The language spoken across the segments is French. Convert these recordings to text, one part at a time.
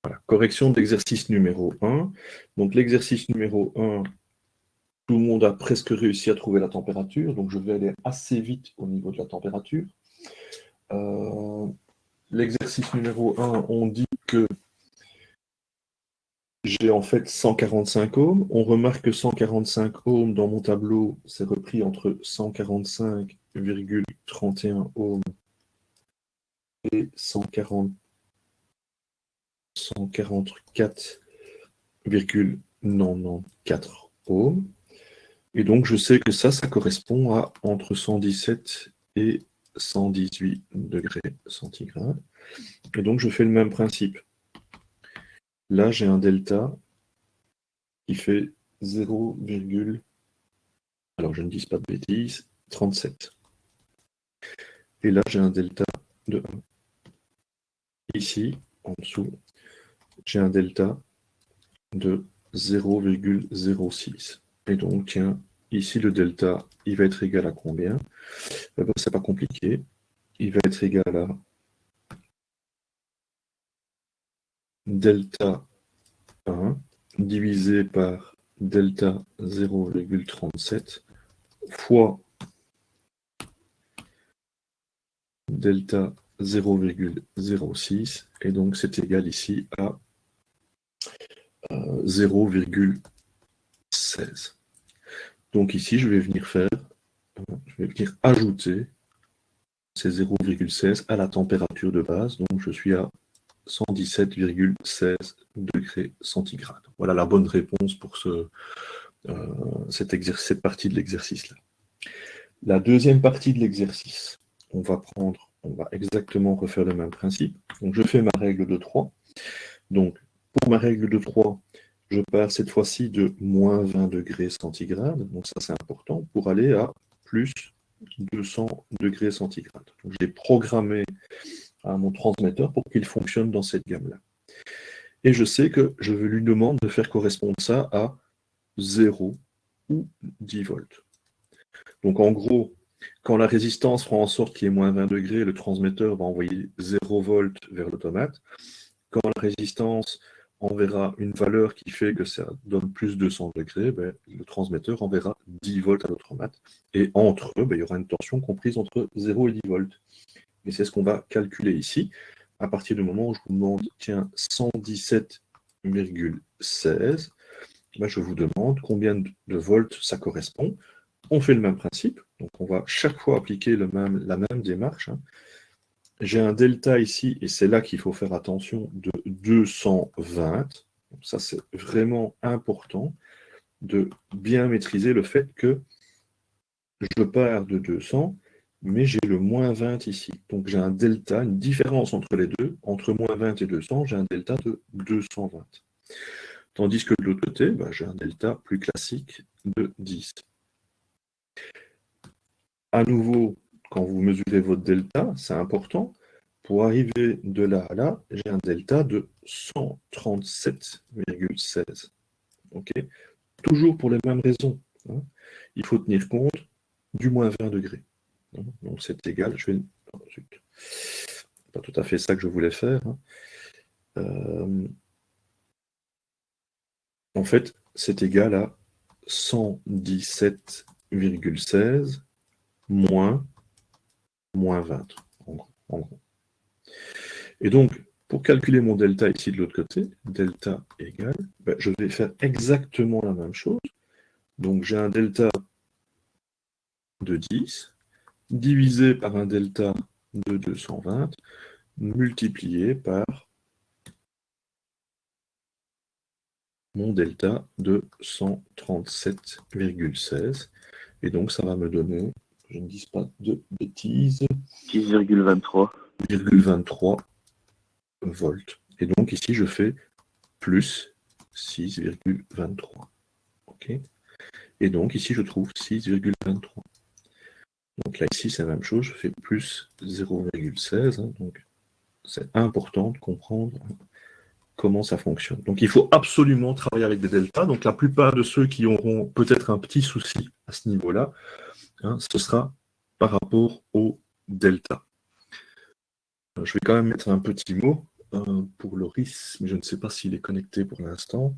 Voilà, correction de l'exercice numéro 1. Donc l'exercice numéro 1, tout le monde a presque réussi à trouver la température, donc je vais aller assez vite au niveau de la température. L'exercice numéro 1, on dit que j'ai en fait 145 ohms. On remarque que 145 ohms dans mon tableau, c'est repris entre 145,31 ohms et 144,94 ohms. Et donc, je sais que ça correspond à entre 117 et 118 degrés centigrades. Et donc, je fais le même principe. Là, j'ai un delta qui fait 0, alors je ne dis pas de bêtises, 37. Et là, j'ai un delta de 1. Ici, en dessous, j'ai un delta de 0,06. Et donc, tiens, ici, le delta, il va être égal à combien? C'est pas compliqué. Il va être égal à delta 1 divisé par delta 0,37 fois delta 0,06, et donc c'est égal ici à 0,16. Donc ici, je vais venir ajouter ces 0,16 à la température de base, donc je suis à 117,16 degrés centigrades. Voilà la bonne réponse pour cette partie de l'exercice-là. La deuxième partie de l'exercice, on va exactement refaire le même principe. Donc je fais ma règle de 3. Donc pour ma règle de 3, je pars cette fois-ci de moins 20 degrés centigrades, donc ça c'est important, pour aller à plus 200 degrés centigrades. Donc j'ai programmé mon transmetteur pour qu'il fonctionne dans cette gamme-là. Et je sais que je lui demande de faire correspondre ça à 0 ou 10 volts. Donc en gros, quand la résistance fera en sorte qu'il y ait moins 20 degrés, le transmetteur va envoyer 0 volt vers l'automate. Quand la résistance enverra une valeur qui fait que ça donne plus de 200 degrés, le transmetteur enverra 10 volts à l'automate. Et entre eux, il y aura une tension comprise entre 0 et 10 volts. Et c'est ce qu'on va calculer ici, à partir du moment où je vous demande, tiens, 117,16, je vous demande combien de volts ça correspond. On fait le même principe, donc on va chaque fois appliquer la même démarche. J'ai un delta ici, et c'est là qu'il faut faire attention, de 220. Donc ça, c'est vraiment important de bien maîtriser le fait que je pars de 200, mais j'ai le moins 20 ici. Donc j'ai un delta, une différence entre les deux. Entre moins 20 et 200, j'ai un delta de 220. Tandis que de l'autre côté, j'ai un delta plus classique de 10. À nouveau, quand vous mesurez votre delta, c'est important. Pour arriver de là à là, j'ai un delta de 137,16. Okay, toujours pour les mêmes raisons. Il faut tenir compte du moins 20 degrés. Donc c'est égal, pas tout à fait ça que je voulais faire. En fait, c'est égal à 117,16 moins 20, en gros. Et donc, pour calculer mon delta ici de l'autre côté, delta égale, je vais faire exactement la même chose. Donc j'ai un delta de 10, divisé par un delta de 220, multiplié par mon delta de 137,16. Et donc ça va me donner, je ne dis pas de bêtises, 6,23 volts. Et donc ici je fais plus 6,23. OK. Et donc ici je trouve 6,23. Donc là ici c'est la même chose, je fais plus 0,16. Donc c'est important de comprendre comment ça fonctionne. Donc il faut absolument travailler avec des deltas. Donc la plupart de ceux qui auront peut-être un petit souci à ce niveau-là, ce sera par rapport au delta. Je vais quand même mettre un petit mot pour Loris, mais je ne sais pas s'il est connecté pour l'instant.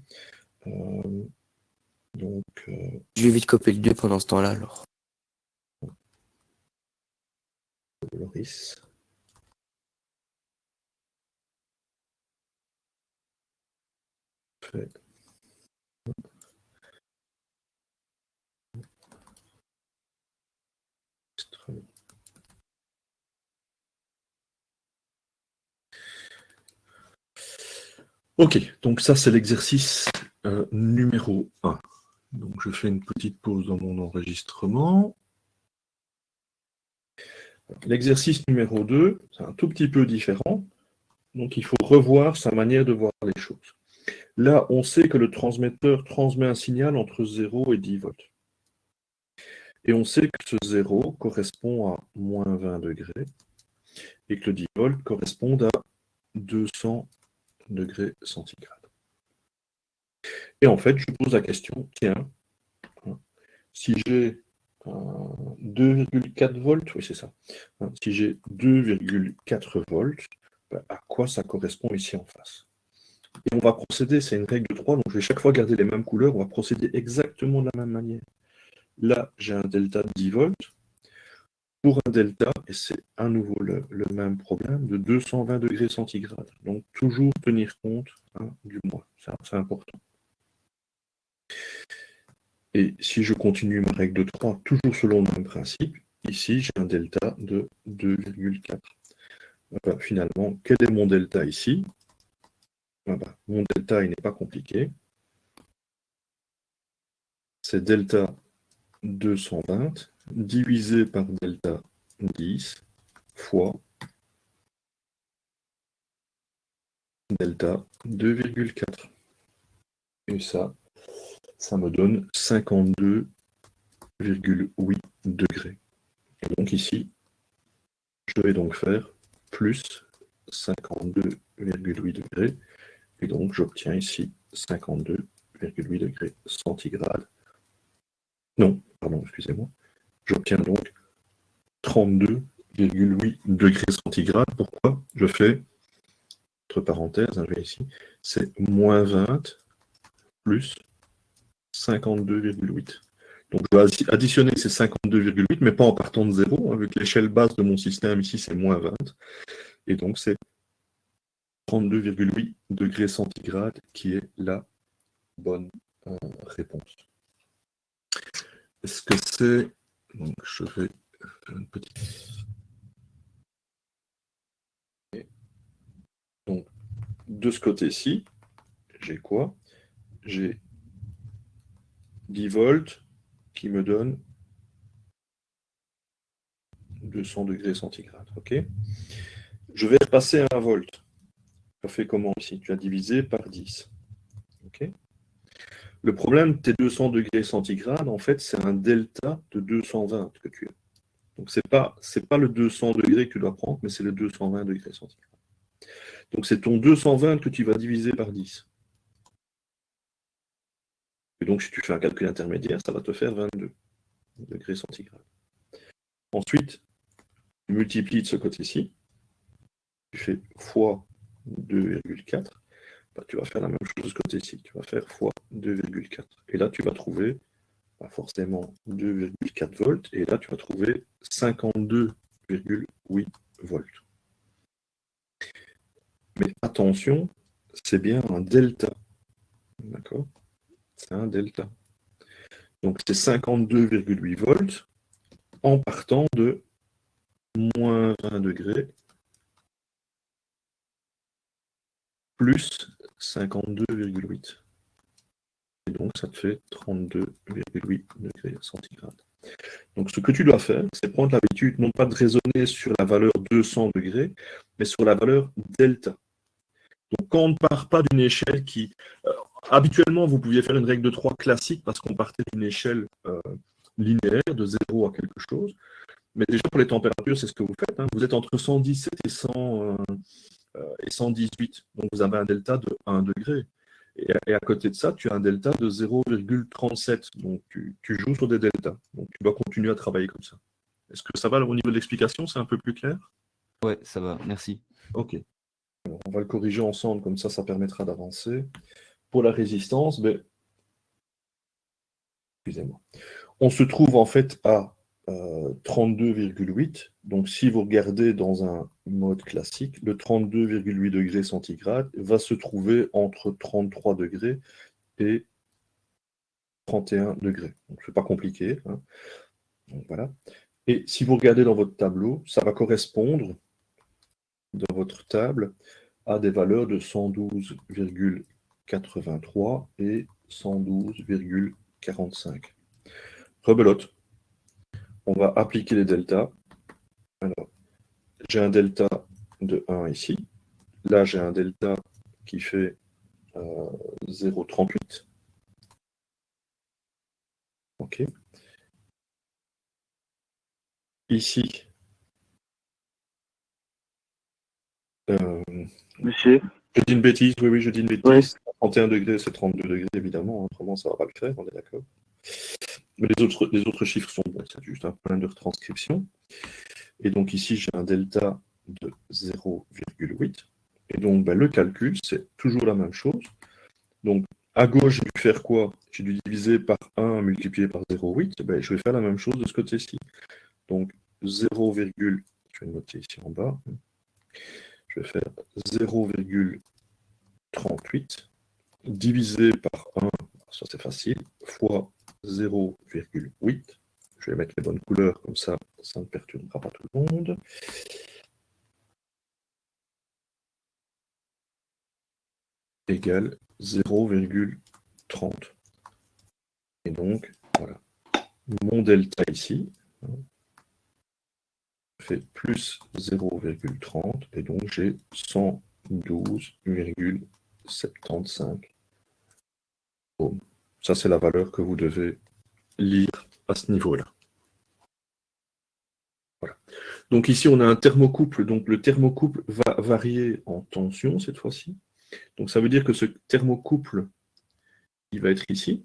Donc, Je vais vite copier le 2 pendant ce temps-là, alors. Loris. Fait. Ok, donc ça c'est l'exercice numéro 1. Donc je fais une petite pause dans mon enregistrement. L'exercice numéro 2, c'est un tout petit peu différent. Donc il faut revoir sa manière de voir les choses. Là, on sait que le transmetteur transmet un signal entre 0 et 10 volts. Et on sait que ce 0 correspond à moins 20 degrés et que le 10 volts correspond à 200 degrés centigrades. Et en fait, je pose la question, tiens, si j'ai 2,4 volts, oui c'est ça, si j'ai 2,4 volts, à quoi ça correspond ici en face? Et on va procéder, c'est une règle de 3, donc je vais chaque fois garder les mêmes couleurs, on va procéder exactement de la même manière. Là, j'ai un delta de 10 volts, pour un delta, et c'est à nouveau le même problème, de 220 degrés centigrades. Donc toujours tenir compte du moins, c'est important. Et si je continue ma règle de 3, toujours selon le même principe, ici j'ai un delta de 2,4. Finalement, quel est mon delta ici? Mon delta, il n'est pas compliqué. C'est delta 220 divisé par delta 10 fois delta 2,4. Et ça me donne 52,8 degrés. Et donc ici, je vais donc faire plus 52,8 degrés. Et donc j'obtiens ici 52,8 degrés centigrades. Non, pardon, excusez-moi. J'obtiens donc 32,8 degrés centigrades. Pourquoi? Je fais, entre parenthèses, je vais ici, c'est moins 20 plus 52,8. Donc je vais additionner ces 52,8, mais pas en partant de 0, vu que l'échelle basse de mon système ici, c'est moins 20. Et donc c'est 32,8 degrés centigrades qui est la bonne réponse. Est-ce que c'est... Donc je vais faire une petite... Donc de ce côté-ci, j'ai quoi? J'ai 10 volts qui me donne 200 degrés centigrades. Ok. Je vais repasser à 1 volt. Tu as fait comment ici? Tu as divisé par 10. Ok. Le problème de tes 200 degrés centigrades, en fait, c'est un delta de 220 que tu as. Donc, ce n'est pas le 200 degrés que tu dois prendre, mais c'est le 220 degrés centigrades. Donc, c'est ton 220 que tu vas diviser par 10. Et donc, si tu fais un calcul intermédiaire, ça va te faire 22 degrés centigrades. Ensuite, tu multiplies de ce côté-ci. Tu fais fois 2,4. Tu vas faire la même chose de ce côté-ci. Tu vas faire fois 2,4. Et là, tu vas trouver forcément 2,4 volts. Et là, tu vas trouver 52,8 volts. Mais attention, c'est bien un delta. D'accord? C'est un delta. Donc, c'est 52,8 volts en partant de moins 20 degrés plus 52,8. Et donc, ça te fait 32,8 degrés centigrades. Donc, ce que tu dois faire, c'est prendre l'habitude, non pas de raisonner sur la valeur 200 degrés, mais sur la valeur delta. Donc, quand on ne part pas d'une échelle qui... habituellement, vous pouviez faire une règle de 3 classique parce qu'on partait d'une échelle linéaire de 0 à quelque chose. Mais déjà, pour les températures, c'est ce que vous faites. Vous êtes entre 117 et 118. Donc, vous avez un delta de 1 degré. Et à côté de ça, tu as un delta de 0,37. Donc, tu joues sur des deltas. Donc, tu dois continuer à travailler comme ça. Est-ce que ça va au niveau de l'explication? C'est un peu plus clair? Ouais, ça va, merci. Ok. Alors, on va le corriger ensemble, comme ça permettra d'avancer. Pour la résistance, excusez-moi. On se trouve en fait à 32,8. Donc si vous regardez dans un mode classique, le 32,8 degrés centigrades va se trouver entre 33 degrés et 31 degrés. Donc c'est pas compliqué. Hein. Donc, voilà. Et si vous regardez dans votre tableau, ça va correspondre dans votre table à des valeurs de 112,83 et 112,45. Rebelote. On va appliquer les deltas. Alors, j'ai un delta de 1 ici. Là, j'ai un delta qui fait 0,38. OK. Ici, Monsieur? je dis une bêtise, oui, je dis une bêtise. Oui. 31 degrés, c'est 32 degrés, évidemment. Autrement, ça ne va pas le faire, on est d'accord. Mais les autres chiffres sont bons, c'est juste un problème de retranscription. Et donc ici, j'ai un delta de 0,8. Et donc, le calcul, c'est toujours la même chose. Donc, à gauche, j'ai dû faire quoi? J'ai dû diviser par 1 multiplié par 0,8. Je vais faire la même chose de ce côté-ci. Donc, 0, je vais le noter ici en bas. Je vais faire 0,38 divisé par 1, ça c'est facile, fois 0,8. Je vais mettre les bonnes couleurs, comme ça ne perturbera pas tout le monde. Égale 0,30. Et donc, voilà. Mon delta ici fait plus 0,30, et donc j'ai 112,75. Bon. Ça, c'est la valeur que vous devez lire à ce niveau-là. Voilà. Donc ici, on a un thermocouple. Donc le thermocouple va varier en tension cette fois-ci. Donc ça veut dire que ce thermocouple, il va être ici.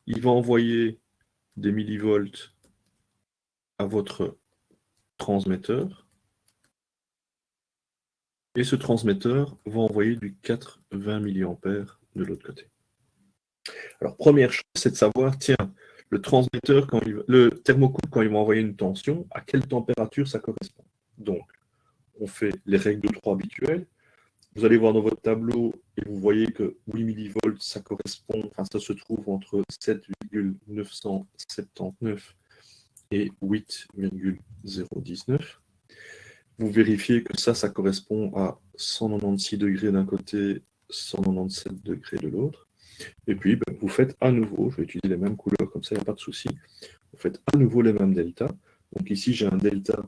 Il va envoyer des millivolts à votre transmetteur. Et ce transmetteur va envoyer du 4,20 mA de l'autre côté. Alors première chose, c'est de savoir, tiens, le transmetteur, le thermocouple, quand il va envoyer une tension, à quelle température ça correspond. Donc, on fait les règles de 3 habituelles. Vous allez voir dans votre tableau et vous voyez que 8 millivolts, ça correspond, ça se trouve entre 7,979 et 8,019. Vous vérifiez que ça correspond à 196 degrés d'un côté, 197 degrés de l'autre. Et puis, vous faites à nouveau, je vais utiliser les mêmes couleurs, comme ça, il n'y a pas de souci. Vous faites à nouveau les mêmes deltas. Donc ici, j'ai un delta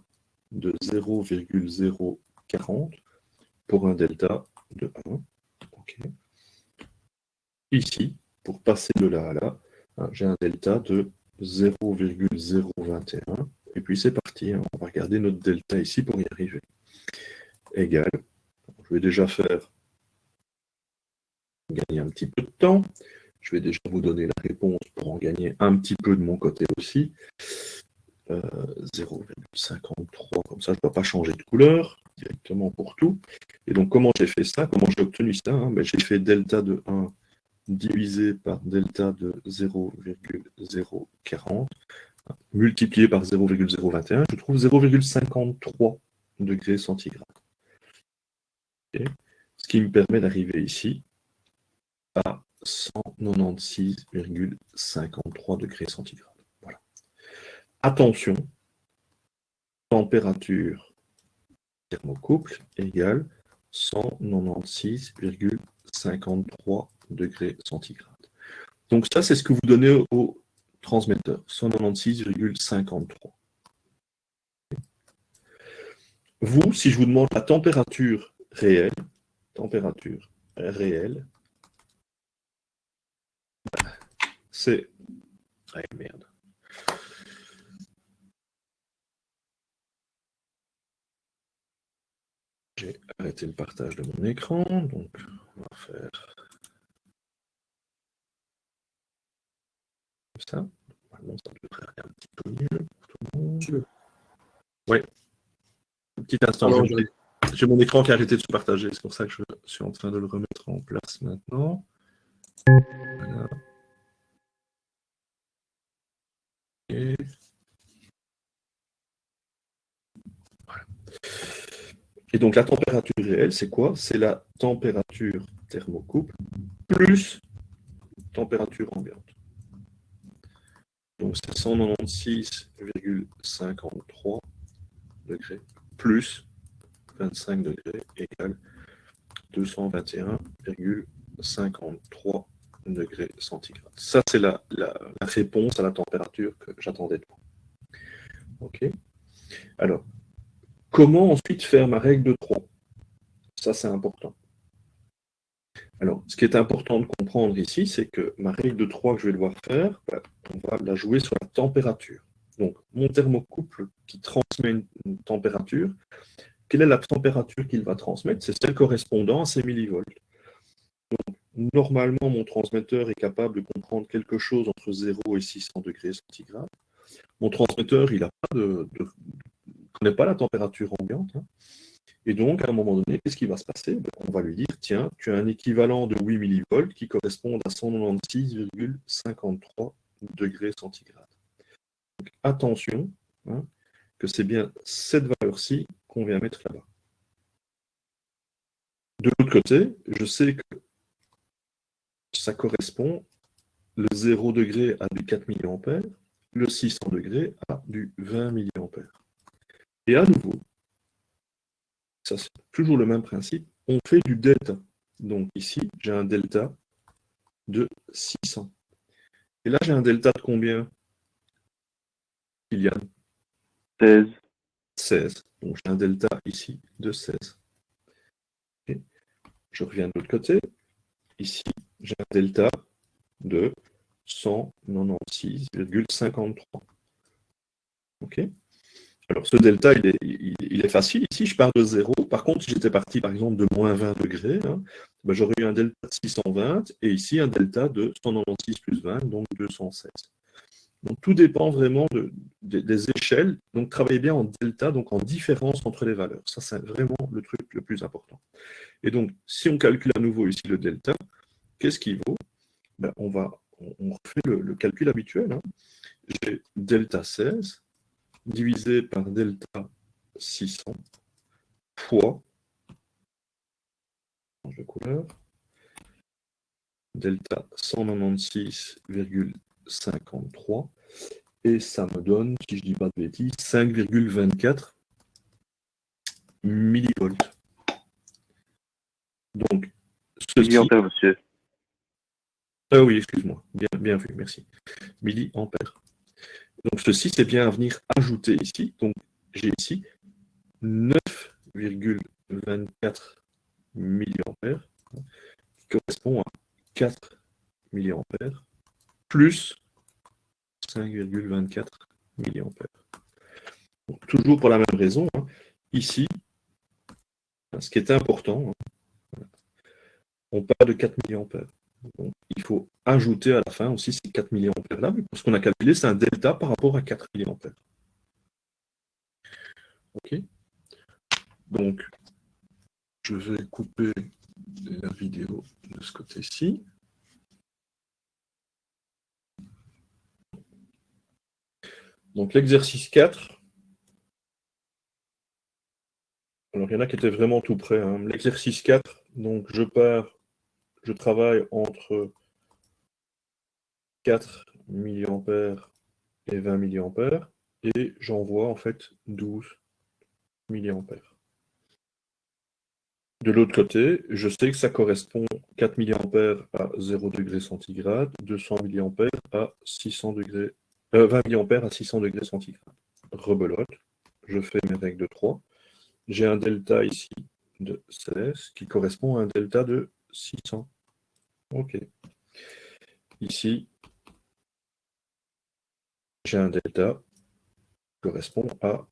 de 0,040 pour un delta de 1. Okay. Ici, pour passer de là à là, j'ai un delta de 0,021. Et puis c'est parti, on va regarder notre delta ici pour y arriver. Égal, je vais déjà faire gagner un petit peu de temps. Je vais déjà vous donner la réponse pour en gagner un petit peu de mon côté aussi. 0,53, comme ça je ne dois pas changer de couleur directement pour tout. Et donc comment j'ai fait ça? Comment j'ai obtenu ça? J'ai fait delta de 1 divisé par delta de 0,040 multiplié par 0,021, je trouve 0,53 degrés centigrades. Okay. Ce qui me permet d'arriver ici à 196,53 degrés centigrades. Voilà. Attention, température thermocouple égale 196,53 degrés centigrades. Donc ça, c'est ce que vous donnez au transmetteur, 196,53. Vous, si je vous demande la température réelle, c'est... Ah, merde. J'ai arrêté le partage de mon écran, donc on va faire comme ça. Normalement, ça devrait aller un petit peu mieux pour tout le monde. Oui. Un petit instant. Alors, J'ai mon écran qui a arrêté de se partager, c'est pour ça que je suis en train de le remettre en place maintenant. Voilà. Et voilà. Et donc la température réelle, c'est quoi? C'est la température thermocouple plus température ambiante. Donc c'est 196,53 degrés plus 25 degrés égale 221,53 degrés centigrades. Ça, c'est la réponse à la température que j'attendais de vous. OK. Alors, comment ensuite faire ma règle de 3? Ça, c'est important. Alors, ce qui est important de comprendre ici, c'est que ma règle de 3 que je vais devoir faire, on va la jouer sur la température. Donc, mon thermocouple qui transmet une température, quelle est la température qu'il va transmettre? C'est celle correspondant à ces millivolts. Donc, normalement, mon transmetteur est capable de comprendre quelque chose entre 0 et 600 degrés centigrades. Mon transmetteur, il ne connaît pas la température ambiante. Hein. Et donc, à un moment donné, qu'est-ce qui va se passer? On va lui dire, tiens, tu as un équivalent de 8 millivolts qui correspond à 196,53 degrés centigrades. Donc, attention, hein, que c'est bien cette valeur-ci qu'on vient mettre là-bas. De l'autre côté, je sais que ça correspond, le 0 degré à du 4 mA, le 600 degrés à du 20 mA. Et à nouveau, ça c'est toujours le même principe, on fait du delta. Donc ici, j'ai un delta de 600. Et là, j'ai un delta de combien, Kylian? 16. 16. Donc j'ai un delta ici de 16. Okay. Je reviens de l'autre côté. Ici, j'ai un delta de 196,53. OK. Alors, ce delta, il est facile. Ici, je pars de 0. Par contre, si j'étais parti, par exemple, de moins 20 degrés, hein, ben, j'aurais eu un delta de 620 et ici, un delta de 196 plus 20, donc 216. Donc, tout dépend vraiment des échelles. Donc, travaillez bien en delta, donc en différence entre les valeurs. Ça, c'est vraiment le truc le plus important. Et donc, si on calcule à nouveau ici le delta, qu'est-ce qu'il vaut? Ben, on refait le calcul habituel. Hein. J'ai delta 16 divisé par delta 600 fois, change de couleur, delta 196,53, et ça me donne, si je ne dis pas de bêtises, 5,24 millivolts. Donc, ceci... Milliampères, monsieur. Ah oui, excuse-moi, bien vu, merci. Milliampères. Donc, ceci, c'est bien à venir ajouter ici. Donc, j'ai ici 9,24 milliampères, qui correspond à 4 milliampères, plus 5,24 milliampères. Donc, toujours pour la même raison, hein, ici, ce qui est important, hein, on parle de 4 milliampères. Donc, il faut ajouter à la fin aussi ces 4 milliampères là, parce qu'on a calculé, c'est un delta par rapport à 4 milliampères. OK. Donc, je vais couper la vidéo de ce côté-ci. Donc, l'exercice 4. Alors, il y en a qui étaient vraiment tout près. Hein. L'exercice 4, donc je travaille entre 4 milliampères et 20 milliampères, et j'envoie en fait 12 milliampères. De l'autre côté, je sais que ça correspond 4 milliampères à 0 degrés centigrade, 200 milliampères à 600 degrés, 20 milliampères à 600 degrés centigrades. Rebelote, je fais mes règles de 3. J'ai un delta ici de 16 qui correspond à un delta de 600. OK. Ici, j'ai un delta qui correspond à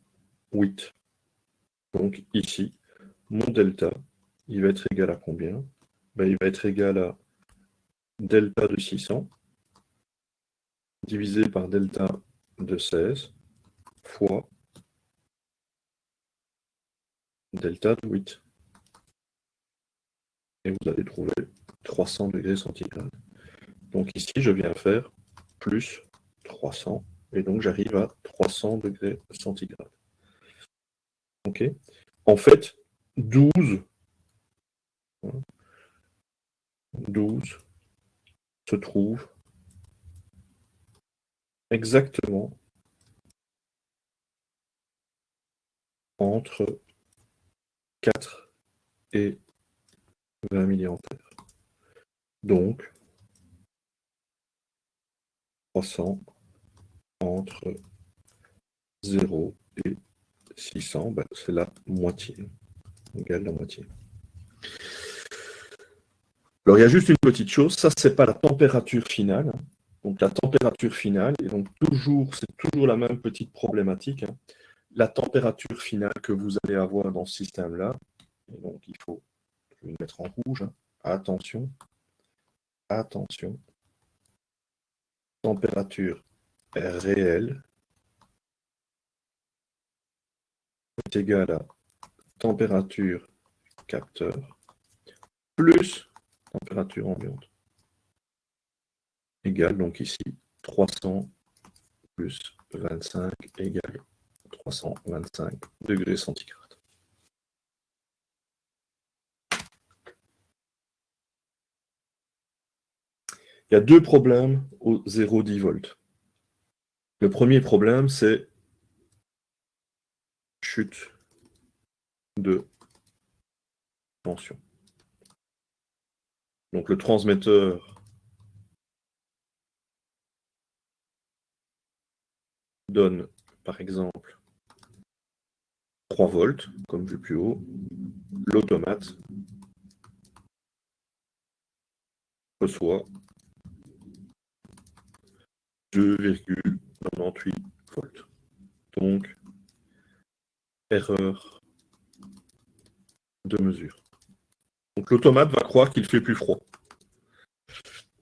8. Donc ici, mon delta, il va être égal à combien? Ben, il va être égal à delta de 600 divisé par delta de 16 fois delta de 8. Et vous allez trouver 300 degrés centigrades. Donc ici, je viens faire plus 300, et donc j'arrive à 300 degrés centigrades. Ok. En fait, 12 se trouve exactement entre 4 et 20 milliampères. Donc, 300 entre 0 et 600, ben, c'est la moitié, égale la moitié. Alors, il y a juste une petite chose, ça, c'est pas la température finale. Donc, la température finale, et donc c'est toujours la même petite problématique. La température finale que vous allez avoir dans ce système-là, et donc il faut le mettre en rouge, attention, attention, température réelle est égale à température capteur plus température ambiante. Égale donc ici 300 plus 25 égale 325 degrés centigrades. Il y a deux problèmes au 0,10 volts. Le premier problème, c'est chute de tension. Donc le transmetteur donne, par exemple, 3 volts, comme vu plus haut. L'automate reçoit 2,98 volts. Donc, erreur de mesure. Donc l'automate va croire qu'il fait plus froid.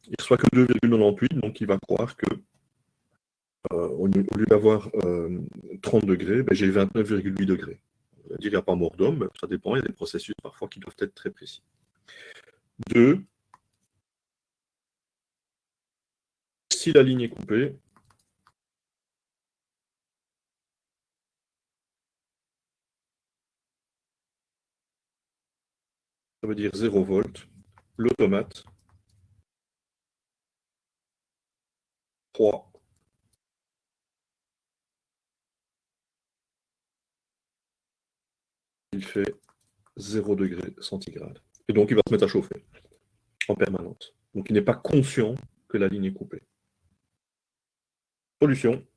Il reçoit que 2,98, donc il va croire que au lieu d'avoir 30 degrés, ben, j'ai 29,8 degrés. On va dire qu'il n'y a pas mort d'homme, ça dépend, il y a des processus parfois qui doivent être très précis. 2. Si la ligne est coupée, ça veut dire 0 volt. L'automate, 3. Il fait 0 degré centigrade. Et donc, il va se mettre à chauffer en permanence. Donc, il n'est pas conscient que la ligne est coupée. Solution.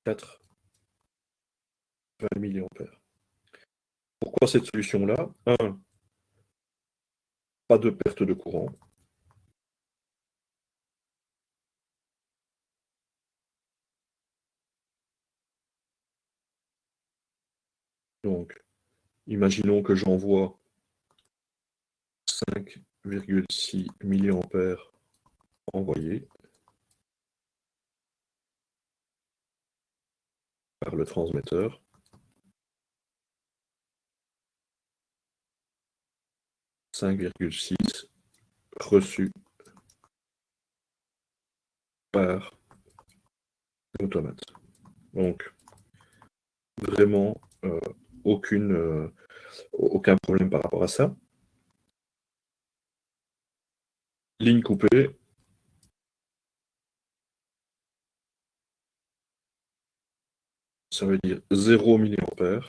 « 4, 20 milliampères. Pourquoi cette solution-là? 1. Pas de perte de courant. Donc, imaginons que j'envoie 5,6 milliampères envoyés par le transmetteur. « 5,6 reçu par l'automate. » Donc, vraiment, aucun problème par rapport à ça. Ligne coupée. Ça veut dire 0 milliampères.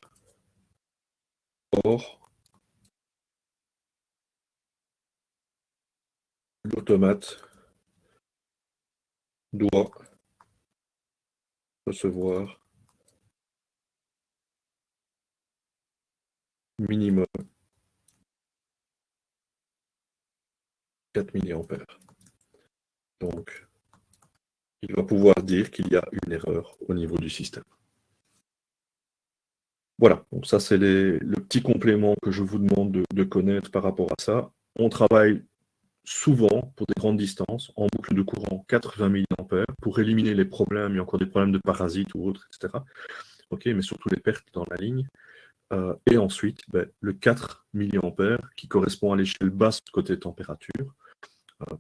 Or, l'automate doit recevoir minimum 4 milliampères. Donc, il va pouvoir dire qu'il y a une erreur au niveau du système. Voilà, donc ça c'est le petit complément que je vous demande de connaître par rapport à ça. On travaille souvent, pour des grandes distances, en boucle de courant 80 mA, pour éliminer les problèmes, il y a encore des problèmes de parasites ou autres, etc. Ok, mais surtout les pertes dans la ligne. Et ensuite, le 4 mA qui correspond à l'échelle basse côté température.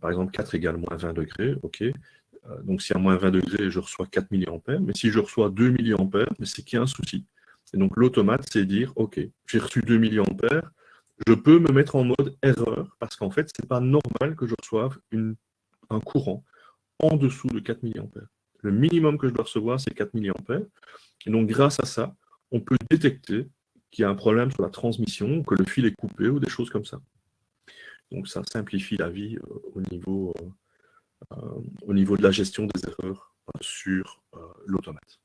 Par exemple, 4 égale moins 20 degrés. Ok. Donc, si à moins 20 degrés, je reçois 4 mA, mais si je reçois 2 mA, c'est qu'il y a un souci. Et donc, l'automate, c'est dire, OK, j'ai reçu 2 mA, je peux me mettre en mode erreur, parce qu'en fait, ce n'est pas normal que je reçoive un courant en dessous de 4 mA. Le minimum que je dois recevoir, c'est 4 mA. Et donc, grâce à ça, on peut détecter qu'il y a un problème sur la transmission, que le fil est coupé ou des choses comme ça. Donc, ça simplifie la vie au niveau de la gestion des erreurs sur l'automate.